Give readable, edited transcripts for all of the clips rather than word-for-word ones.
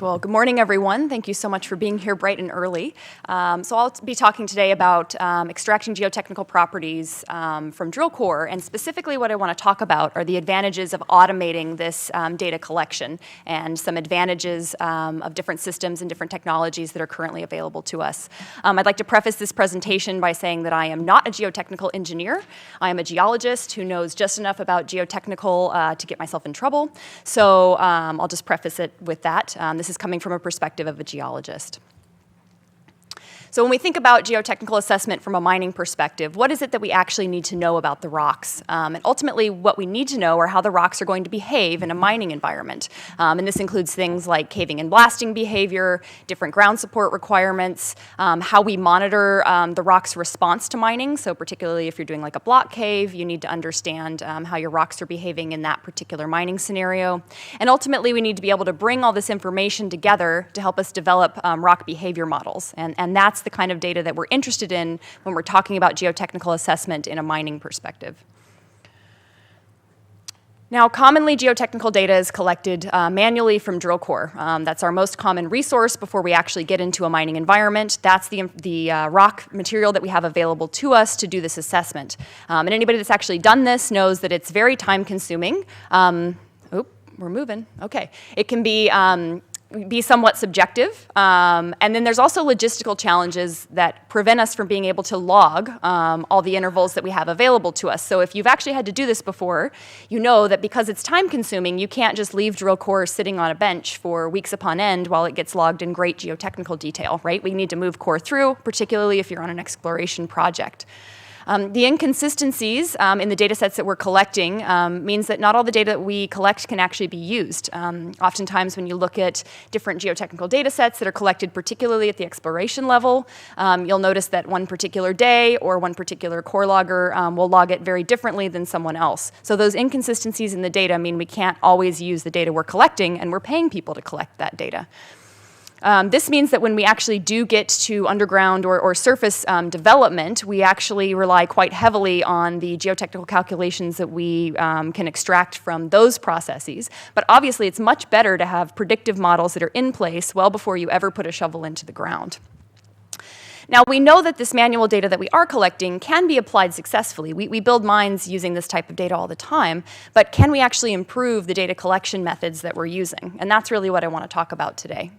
Well, good morning, everyone. Thank you so much for being here bright and early. So I'll be talking today about extracting geotechnical properties from drill core, and specifically what I want to talk about are the advantages of automating this data collection and some advantages of different systems and different technologies that are currently available to us. I'd like to preface this presentation by saying that I am not a geotechnical engineer. I am a geologist who knows just enough about geotechnical to get myself in trouble. So I'll just preface it with that. This is coming from a perspective of a geologist. So when we think about geotechnical assessment from a mining perspective, what is it that we actually need to know about the rocks? And ultimately, what we need to know are how the rocks are going to behave in a mining environment. And this includes things like caving and blasting behavior, different ground support requirements, how we monitor the rock's response to mining. So particularly if you're doing like a block cave, you need to understand how your rocks are behaving in that particular mining scenario. And ultimately, we need to be able to bring all this information together to help us develop rock behavior models. And that's the kind of data that we're interested in when we're talking about geotechnical assessment in a mining perspective. Now, commonly, geotechnical data is collected manually from drill core. That's our most common resource before we actually get into a mining environment. That's the rock material that we have available to us to do this assessment. And anybody that's actually done this knows that it's very time-consuming. We're moving. Okay. It can be somewhat subjective. And then there's also logistical challenges that prevent us from being able to log all the intervals that we have available to us. So if you've actually had to do this before, you know that because it's time consuming, you can't just leave drill core sitting on a bench for weeks upon end while it gets logged in great geotechnical detail, right? We need to move core through, particularly if you're on an exploration project. The inconsistencies in the data sets that we're collecting means that not all the data that we collect can actually be used. Oftentimes when you look at different geotechnical data sets that are collected particularly at the exploration level, you'll notice that one particular day or one particular core logger will log it very differently than someone else. So those inconsistencies in the data mean we can't always use the data we're collecting, and we're paying people to collect that data. This means that when we actually do get to underground or surface development, we actually rely quite heavily on the geotechnical calculations that we can extract from those processes. But obviously, it's much better to have predictive models that are in place well before you ever put a shovel into the ground. Now, we know that this manual data that we are collecting can be applied successfully. We build mines using this type of data all the time, but can we actually improve the data collection methods that we're using? And that's really what I want to talk about today.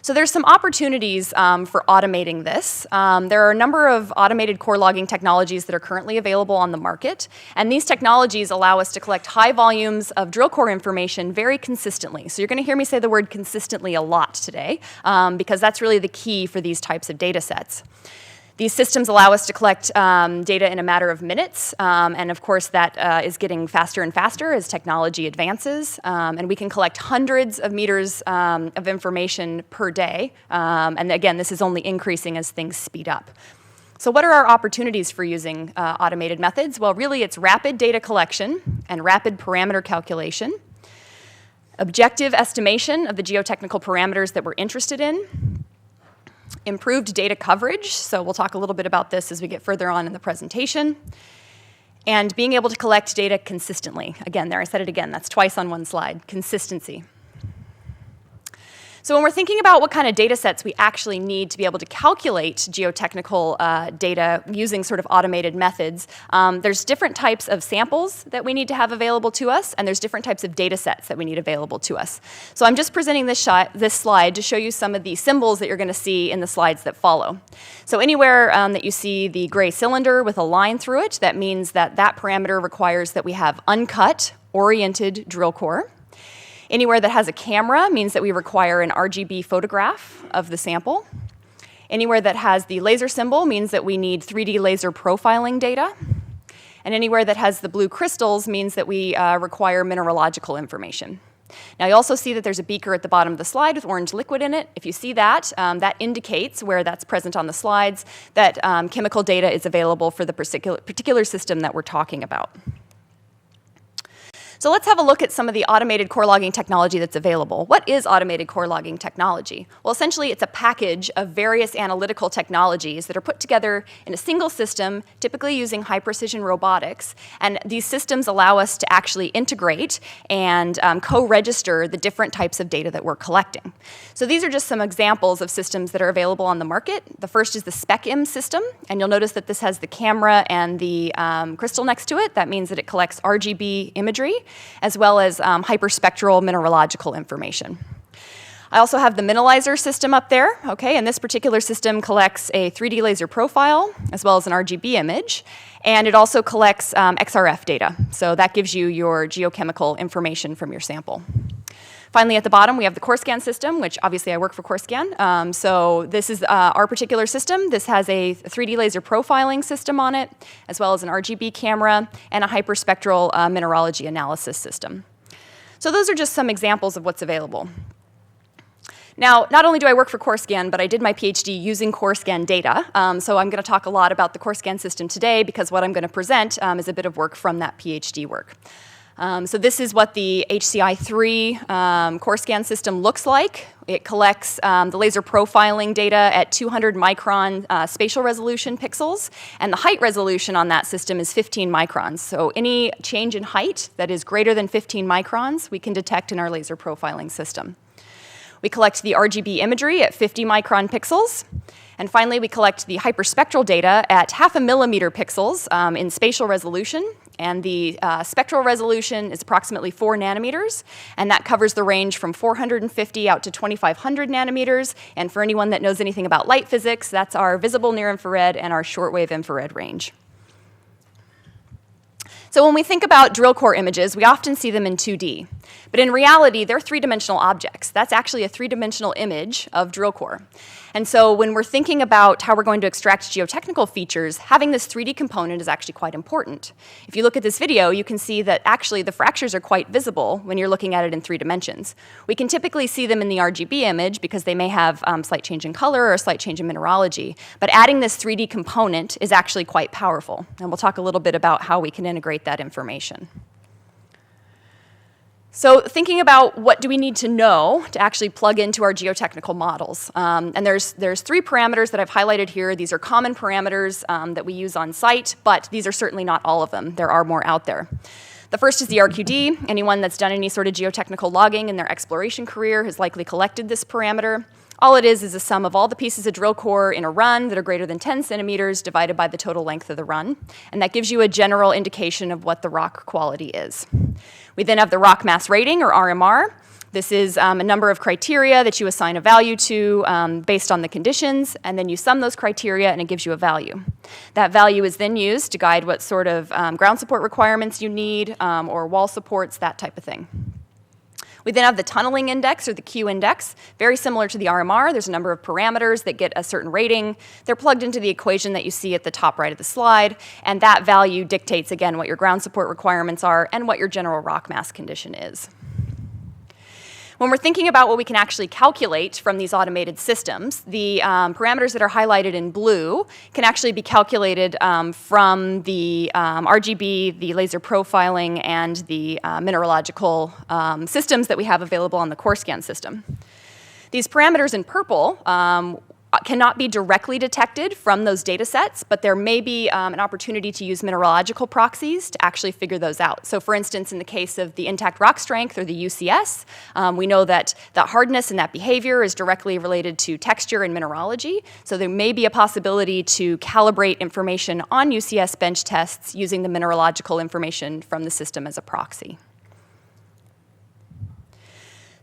So there's some opportunities for automating this. There are a number of automated core logging technologies that are currently available on the market, and these technologies allow us to collect high volumes of drill core information very consistently. So you're going to hear me say the word consistently a lot today, because that's really the key for these types of data sets. These systems allow us to collect data in a matter of minutes, and of course that is getting faster and faster as technology advances, and we can collect hundreds of meters of information per day, and again, this is only increasing as things speed up. So what are our opportunities for using automated methods? Well, really it's rapid data collection and rapid parameter calculation, objective estimation of the geotechnical parameters that we're interested in, improved data coverage, so we'll talk a little bit about this as we get further on in the presentation, and being able to collect data consistently. Again, there I said it again, that's twice on one slide, consistency. So when we're thinking about what kind of data sets we actually need to be able to calculate geotechnical data using sort of automated methods, there's different types of samples that we need to have available to us, and there's different types of data sets that we need available to us. So I'm just presenting this slide to show you some of the symbols that you're going to see in the slides that follow. So anywhere that you see the gray cylinder with a line through it, that means that that parameter requires that we have uncut, oriented drill core. Anywhere that has a camera means that we require an RGB photograph of the sample. Anywhere that has the laser symbol means that we need 3D laser profiling data. And anywhere that has the blue crystals means that we require mineralogical information. Now you also see that there's a beaker at the bottom of the slide with orange liquid in it. If you see that, that indicates where that's present on the slides that chemical data is available for the particular system that we're talking about. So let's have a look at some of the automated core logging technology that's available. What is automated core logging technology? Well, essentially it's a package of various analytical technologies that are put together in a single system, typically using high precision robotics. And these systems allow us to actually integrate and co-register the different types of data that we're collecting. So these are just some examples of systems that are available on the market. The first is the SpecIM system, and you'll notice that this has the camera and the crystal next to it. That means that it collects RGB imagery, as well as hyperspectral mineralogical information. I also have the Mineralizer system up there, okay, and this particular system collects a 3D laser profile, as well as an RGB image, and it also collects XRF data, so that gives you your geochemical information from your sample. Finally, at the bottom, we have the Corescan system, which obviously I work for Corescan. So this is our particular system. This has a 3D laser profiling system on it, as well as an RGB camera and a hyperspectral mineralogy analysis system. So those are just some examples of what's available. Now, not only do I work for Corescan, but I did my PhD using Corescan data. So I'm going to talk a lot about the Corescan system today because what I'm going to present is a bit of work from that PhD work. So this is what the HCI-3 Corescan system looks like. It collects the laser profiling data at 200 micron spatial resolution pixels, and the height resolution on that system is 15 microns. So any change in height that is greater than 15 microns, we can detect in our laser profiling system. We collect the RGB imagery at 50 micron pixels. And finally, we collect the hyperspectral data at 0.5 millimeter pixels in spatial resolution. And the spectral resolution is approximately 4 nanometers. And that covers the range from 450 out to 2,500 nanometers. And for anyone that knows anything about light physics, that's our visible near infrared and our shortwave infrared range. So when we think about drill core images, we often see them in 2D. But in reality, they're three-dimensional objects. That's actually a three-dimensional image of drill core. And so when we're thinking about how we're going to extract geotechnical features, having this 3D component is actually quite important. If you look at this video, you can see that actually the fractures are quite visible when you're looking at it in 3 dimensions. We can typically see them in the RGB image because they may have slight change in color or a slight change in mineralogy. But adding this 3D component is actually quite powerful. And we'll talk a little bit about how we can integrate that information. So thinking about what do we need to know to actually plug into our geotechnical models. And there's 3 parameters that I've highlighted here. These are common parameters that we use on site, but these are certainly not all of them. There are more out there. The first is the RQD. Anyone that's done any sort of geotechnical logging in their exploration career has likely collected this parameter. All it is a sum of all the pieces of drill core in a run that are greater than 10 centimeters divided by the total length of the run. And that gives you a general indication of what the rock quality is. We then have the rock mass rating, or RMR. This is a number of criteria that you assign a value to based on the conditions, and then you sum those criteria and it gives you a value. That value is then used to guide what sort of ground support requirements you need or wall supports, that type of thing. We then have the tunneling index, or the Q index, very similar to the RMR. There's a number of parameters that get a certain rating. They're plugged into the equation that you see at the top right of the slide, and that value dictates, again, what your ground support requirements are and what your general rock mass condition is. When we're thinking about what we can actually calculate from these automated systems, the parameters that are highlighted in blue can actually be calculated from the RGB, the laser profiling, and the mineralogical systems that we have available on the Corescan system. These parameters in purple cannot be directly detected from those data sets, but there may be an opportunity to use mineralogical proxies to actually figure those out. So for instance, in the case of the intact rock strength, or the UCS, we know that that hardness and that behavior is directly related to texture and mineralogy. So there may be a possibility to calibrate information on UCS bench tests using the mineralogical information from the system as a proxy.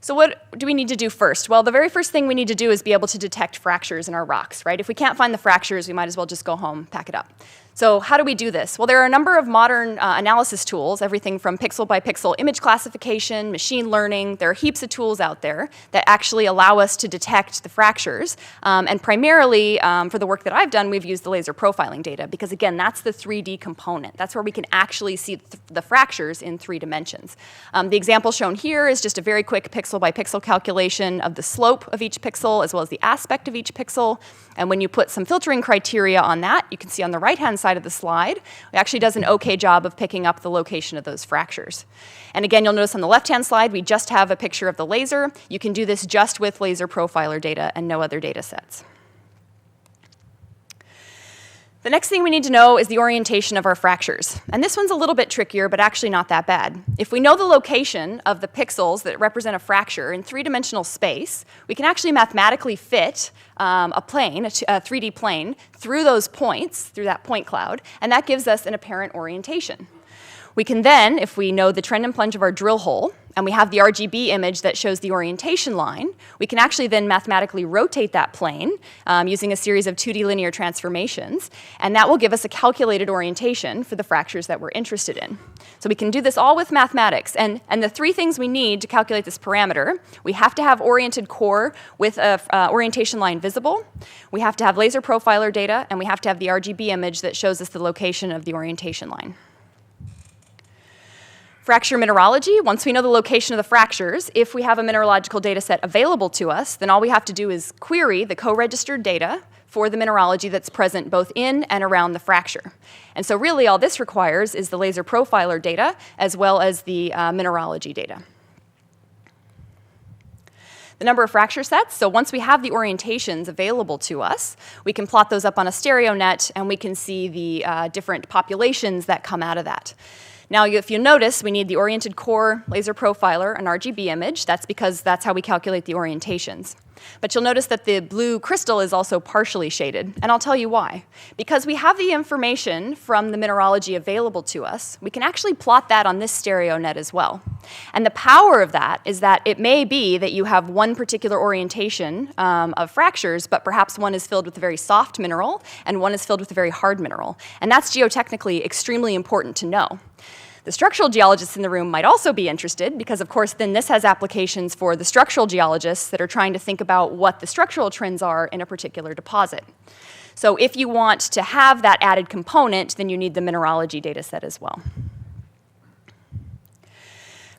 So what do we need to do first? Well, the very first thing we need to do is be able to detect fractures in our rocks, right? If we can't find the fractures, we might as well just go home, pack it up. So how do we do this? Well, there are a number of modern analysis tools, everything from pixel by pixel image classification, machine learning. There are heaps of tools out there that actually allow us to detect the fractures. And primarily, for the work that I've done, we've used the laser profiling data because, again, that's the 3D component. That's where we can actually see the fractures in 3 dimensions. The example shown here is just a very quick pixel by pixel calculation of the slope of each pixel as well as the aspect of each pixel. And when you put some filtering criteria on that, you can see on the right-hand side of the slide, it actually does an okay job of picking up the location of those fractures. And again, you'll notice on the left-hand slide, we just have a picture of the laser. You can do this just with laser profiler data and no other data sets. The next thing we need to know is the orientation of our fractures. And this one's a little bit trickier, but actually not that bad. If we know the location of the pixels that represent a fracture in three-dimensional space, we can actually mathematically fit a plane, a 3D plane, through those points, through that point cloud, and that gives us an apparent orientation. We can then, if we know the trend and plunge of our drill hole, and we have the RGB image that shows the orientation line, we can actually then mathematically rotate that plane using a series of 2D linear transformations, and that will give us a calculated orientation for the fractures that we're interested in. So we can do this all with mathematics, and the three things we need to calculate this parameter: we have to have oriented core with a orientation line visible, we have to have laser profiler data, and we have to have the RGB image that shows us the location of the orientation line. Fracture mineralogy: once we know the location of the fractures, if we have a mineralogical data set available to us, then all we have to do is query the co-registered data for the mineralogy that's present both in and around the fracture. And so really all this requires is the laser profiler data as well as the mineralogy data. The number of fracture sets: so once we have the orientations available to us, we can plot those up on a stereo net and we can see the different populations that come out of that. Now, if you notice, we need the oriented core, laser profiler, and RGB image. That's because that's how we calculate the orientations. But you'll notice that the blue crystal is also partially shaded, and I'll tell you why. Because we have the information from the mineralogy available to us, we can actually plot that on this stereo net as well. And the power of that is that it may be that you have one particular orientation of fractures, but perhaps one is filled with a very soft mineral, and one is filled with a very hard mineral. And that's geotechnically extremely important to know. The structural geologists in the room might also be interested because, of course, then this has applications for the structural geologists that are trying to think about what the structural trends are in a particular deposit. So if you want to have that added component, then you need the mineralogy data set as well.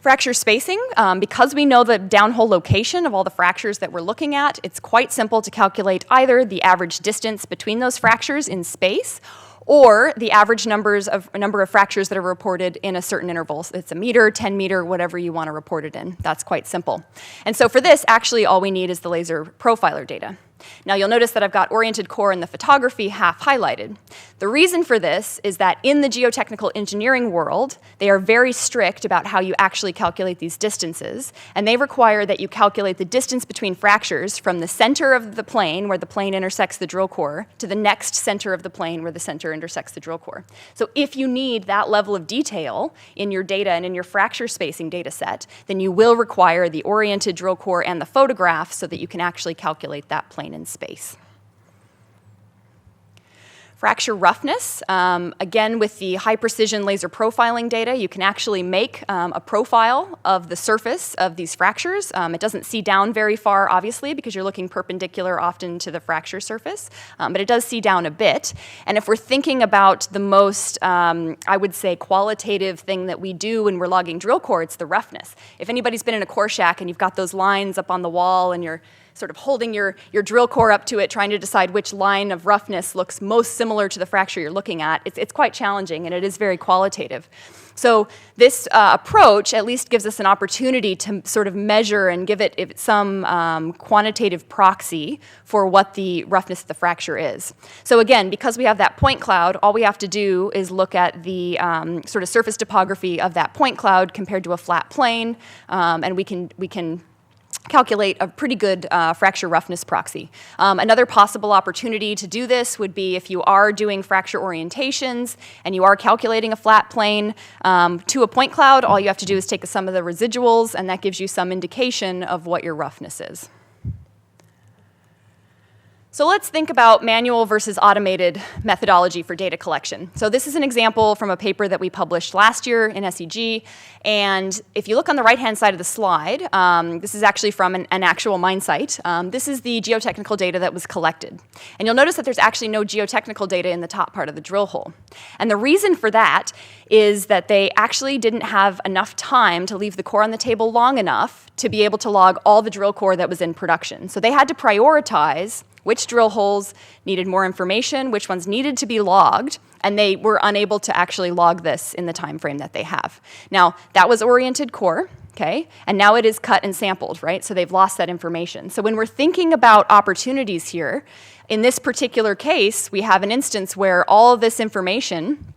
Fracture spacing: because we know the downhole location of all the fractures that we're looking at, it's quite simple to calculate either the average distance between those fractures in space or the average number of fractures that are reported in a certain interval. So it's a meter, 10 meter, whatever you want to report it in. That's quite simple. And so for this, actually all we need is the laser profiler data. Now you'll notice that I've got oriented core and the photography half highlighted. The reason for this is that in the geotechnical engineering world, they are very strict about how you actually calculate these distances, and they require that you calculate the distance between fractures from the center of the plane, where the plane intersects the drill core, to the next center of the plane, where the center intersects the drill core. So if you need that level of detail in your data and in your fracture spacing data set, then you will require the oriented drill core and the photograph so that you can actually calculate that plane in space. Fracture roughness: again, with the high precision laser profiling data, you can actually make a profile of the surface of these fractures. It doesn't see down very far, obviously, because you're looking perpendicular often to the fracture surface, but it does see down a bit. And if we're thinking about the most, I would say, qualitative thing that we do when we're logging drill core, it's the roughness. If anybody's been in a core shack and you've got those lines up on the wall and you're sort of holding your drill core up to it, trying to decide which line of roughness looks most similar to the fracture you're looking at, it's quite challenging, and it is very qualitative. So this approach at least gives us an opportunity to sort of measure and give it some quantitative proxy for what the roughness of the fracture is. So again, because we have that point cloud, all we have to do is look at the sort of surface topography of that point cloud compared to a flat plane, and we can calculate a pretty good fracture roughness proxy. Another possible opportunity to do this would be if you are doing fracture orientations and you are calculating a flat plane to a point cloud, all you have to do is take the sum of the residuals, and that gives you some indication of what your roughness is. So let's think about manual versus automated methodology for data collection. So this is an example from a paper that we published last year in SEG. And if you look on the right-hand side of the slide, this is actually from an actual mine site. This is the geotechnical data that was collected. And you'll notice that there's actually no geotechnical data in the top part of the drill hole. And the reason for that is that they actually didn't have enough time to leave the core on the table long enough to be able to log all the drill core that was in production. So they had to prioritize which drill holes needed more information, which ones needed to be logged, and they were unable to actually log this in the time frame that they have. Now, that was oriented core, okay? And now it is cut and sampled, right? So they've lost that information. So when we're thinking about opportunities here, in this particular case, we have an instance where all of this information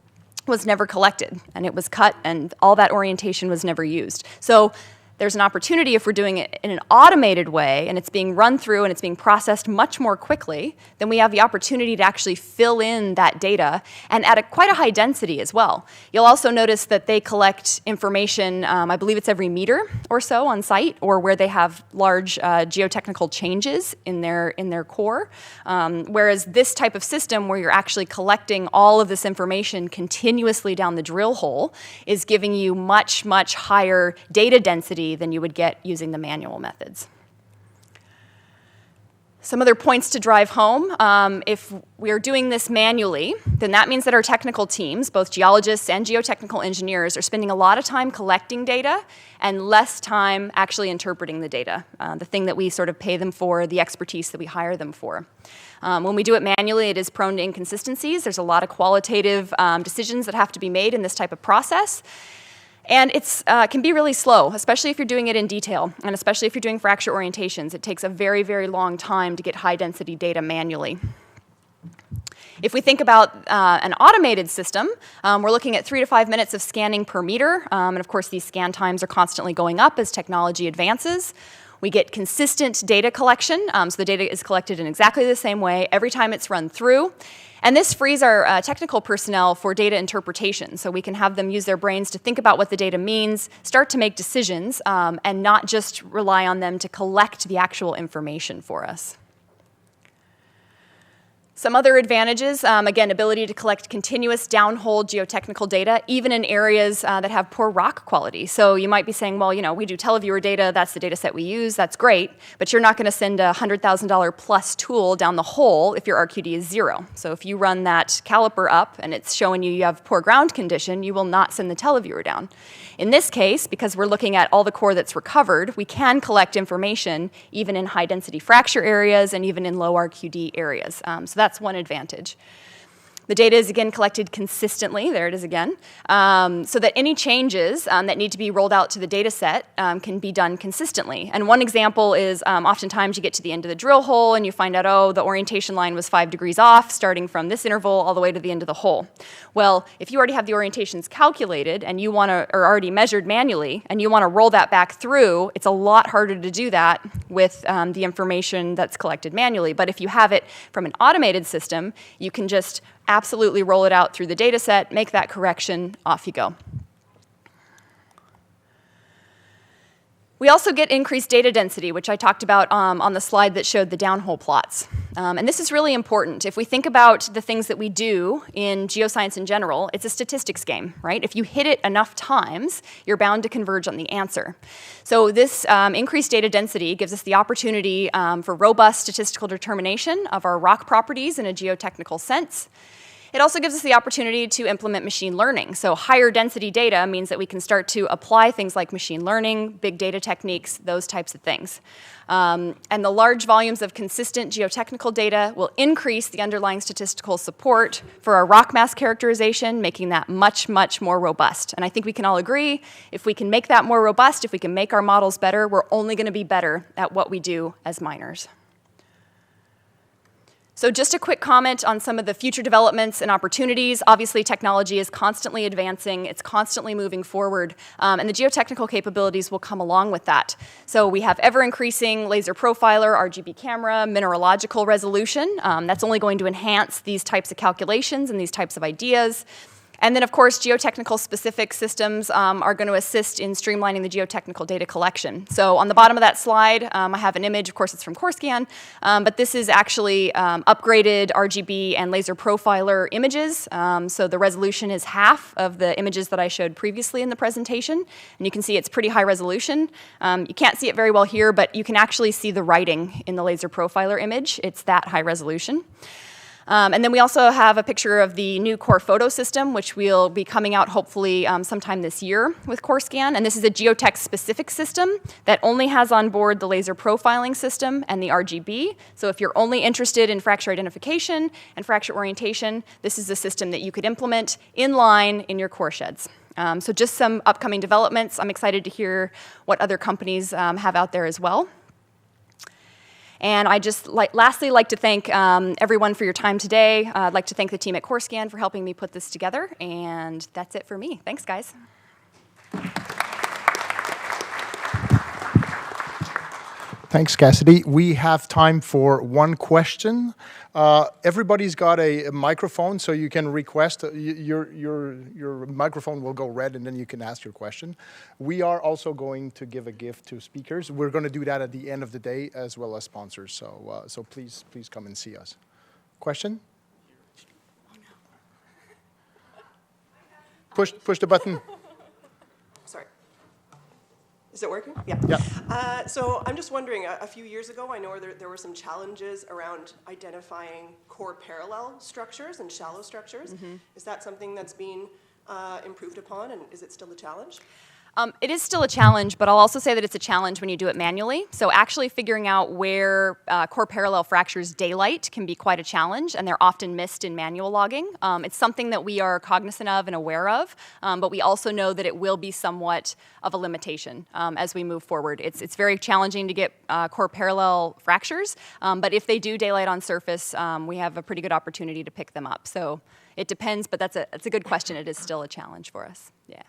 was never collected, and it was cut, and all that orientation was never used. So there's an opportunity if we're doing it in an automated way and it's being run through and it's being processed much more quickly, then we have the opportunity to actually fill in that data and at quite a high density as well. You'll also notice that they collect information, I believe it's every meter or so on site, or where they have large geotechnical changes in their core. Whereas this type of system where you're actually collecting all of this information continuously down the drill hole is giving you much, much higher data density than you would get using the manual methods. Some other points to drive home. If we're doing this manually, then that means that our technical teams, both geologists and geotechnical engineers, are spending a lot of time collecting data and less time actually interpreting the data, the thing that we sort of pay them for, the expertise that we hire them for. When we do it manually, it is prone to inconsistencies. There's a lot of qualitative decisions that have to be made in this type of process. And it can be really slow, especially if you're doing it in detail, and especially if you're doing fracture orientations. It takes a very, very long time to get high-density data manually. If we think about an automated system, we're looking at 3 to 5 minutes of scanning per meter. And of course, these scan times are constantly going up as technology advances. We get consistent data collection, so the data is collected in exactly the same way every time it's run through. And this frees our technical personnel for data interpretation, so we can have them use their brains to think about what the data means, start to make decisions, and not just rely on them to collect the actual information for us. Some other advantages, again, ability to collect continuous downhole geotechnical data, even in areas that have poor rock quality. So you might be saying, well, you know, we do televiewer data, that's the data set we use, that's great, but you're not going to send a $100,000 plus tool down the hole if your RQD is 0. So if you run that caliper up and it's showing you have poor ground condition, you will not send the televiewer down. In this case, because we're looking at all the core that's recovered, we can collect information even in high-density fracture areas and even in low RQD areas. So that's one advantage. The data is, again, collected consistently, there it is again, so that any changes that need to be rolled out to the data set can be done consistently. And one example is oftentimes you get to the end of the drill hole and you find out, oh, the orientation line was 5 degrees off, starting from this interval all the way to the end of the hole. Well, if you already have the orientations calculated and you want to, or already measured manually, and you want to roll that back through, it's a lot harder to do that with the information that's collected manually. But if you have it from an automated system, you can just absolutely roll it out through the data set, make that correction, off you go. We also get increased data density, which I talked about on the slide that showed the downhole plots. And this is really important. If we think about the things that we do in geoscience in general, it's a statistics game, right? If you hit it enough times, you're bound to converge on the answer. So this increased data density gives us the opportunity for robust statistical determination of our rock properties in a geotechnical sense. It also gives us the opportunity to implement machine learning. So higher density data means that we can start to apply things like machine learning, big data techniques, those types of things. And the large volumes of consistent geotechnical data will increase the underlying statistical support for our rock mass characterization, making that much, much more robust. And I think we can all agree, if we can make that more robust, if we can make our models better, we're only going to be better at what we do as miners. So just a quick comment on some of the future developments and opportunities. Obviously, technology is constantly advancing. It's constantly moving forward. And the geotechnical capabilities will come along with that. So we have ever-increasing laser profiler, RGB camera, mineralogical resolution. That's only going to enhance these types of calculations and these types of ideas. And then, of course, geotechnical specific systems are going to assist in streamlining the geotechnical data collection. So on the bottom of that slide, I have an image. Of course, it's from Corescan, but this is actually upgraded RGB and laser profiler images. So the resolution is half of the images that I showed previously in the presentation. And you can see it's pretty high resolution. You can't see it very well here, but you can actually see the writing in the laser profiler image. It's that high resolution. And then we also have a picture of the new core photo system, which will be coming out hopefully sometime this year with Corescan. And this is a geotech-specific system that only has on board the laser profiling system and the RGB. So if you're only interested in fracture identification and fracture orientation, this is a system that you could implement in line in your core sheds. So just some upcoming developments. I'm excited to hear what other companies have out there as well. And I just lastly like to thank everyone for your time today. I'd like to thank the team at Corescan for helping me put this together. And that's it for me. Thanks, guys. Thanks, Cassidy. We have time for one question. Everybody's got a microphone, so you can request. Your microphone will go red, and then you can ask your question. We are also going to give a gift to speakers. We're going to do that at the end of the day, as well as sponsors. So please come and see us. Question? Push the button. Sorry. Is it working? Yeah. Yeah. So I'm just wondering, a few years ago, I know there were some challenges around identifying core parallel structures and shallow structures. Mm-hmm. Is that something that's being improved upon, and is it still a challenge? It is still a challenge, but I'll also say that it's a challenge when you do it manually. So actually figuring out where core parallel fractures daylight can be quite a challenge, and they're often missed in manual logging. It's something that we are cognizant of and aware of, but we also know that it will be somewhat of a limitation as we move forward. It's very challenging to get core parallel fractures, but if they do daylight on surface, we have a pretty good opportunity to pick them up. So it depends, but that's a good question. It is still a challenge for us. Yeah.